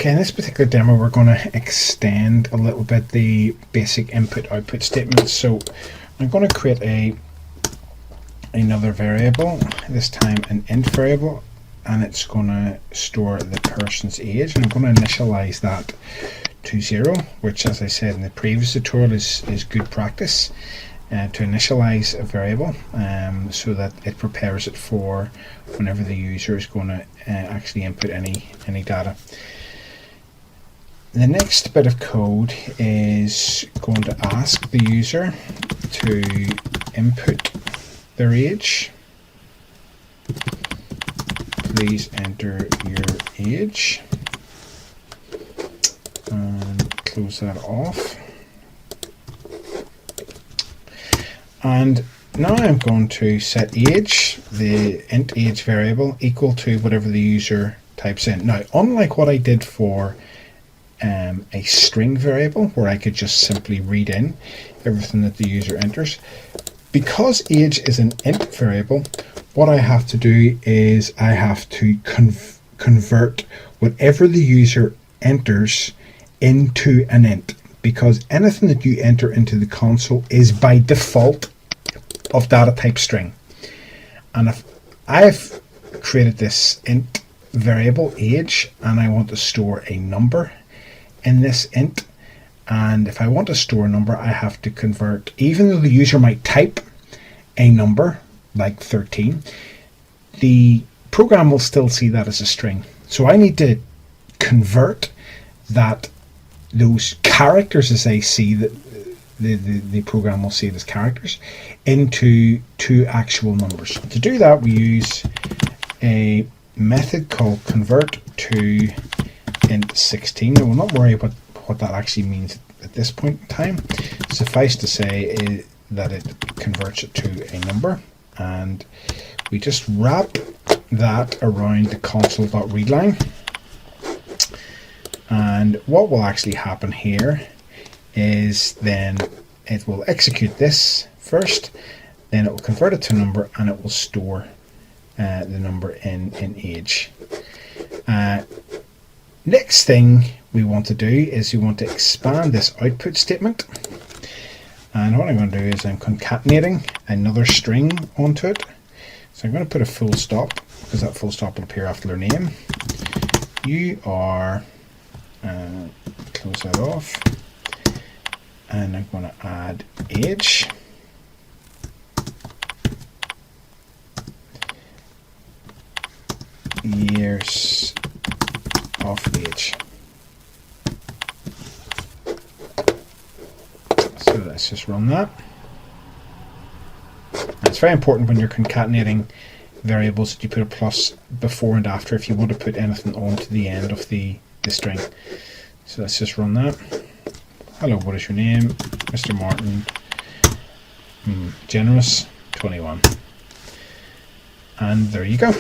Okay, in this particular demo we're going to extend a little bit the basic input-output statements. So I'm going to create another variable, this time an int variable, and it's going to store the person's age, and I'm going to initialize that to 0, which, as I said in the previous tutorial, is good practice to initialize a variable so that it prepares it for whenever the user is going to actually input any data. The next bit of code is going to ask the user to input their age. Please enter your age, and close that off. And now I'm going to set age, the int age variable, equal to whatever the user types in. Now, unlike what I did for a string variable where I could just simply read in everything that the user enters, because age is an int variable, what I have to do is I have to convert whatever the user enters into an int, because anything that you enter into the console is by default of data type string. And if I've created this int variable age and I want to store a number in this int, and if I want to store a number, I have to convert, even though the user might type a number like 13, the program will still see that as a string. So I need to convert those characters, as I see that the program will see it as characters, into two actual numbers. To do that, we use a method called convert to int 16. Now, we'll not worry about what that actually means at this point in time. Suffice to say that it converts it to a number, and we just wrap that around the console.readline. And what will actually happen here is then it will execute this first, then it will convert it to a number, and it will store the number in age. Next thing we want to do is we want to expand this output statement. And what I'm going to do is I'm concatenating another string onto it. So I'm going to put a full stop, because that full stop will appear after their name. You are, close that off, and I'm going to add age. Years of age. So let's just run that. And it's very important when you're concatenating variables that you put a plus before and after if you want to put anything on to the end of the string. So let's just run that. Hello, what is your name? Mr. Martin. Generous 21. And there you go.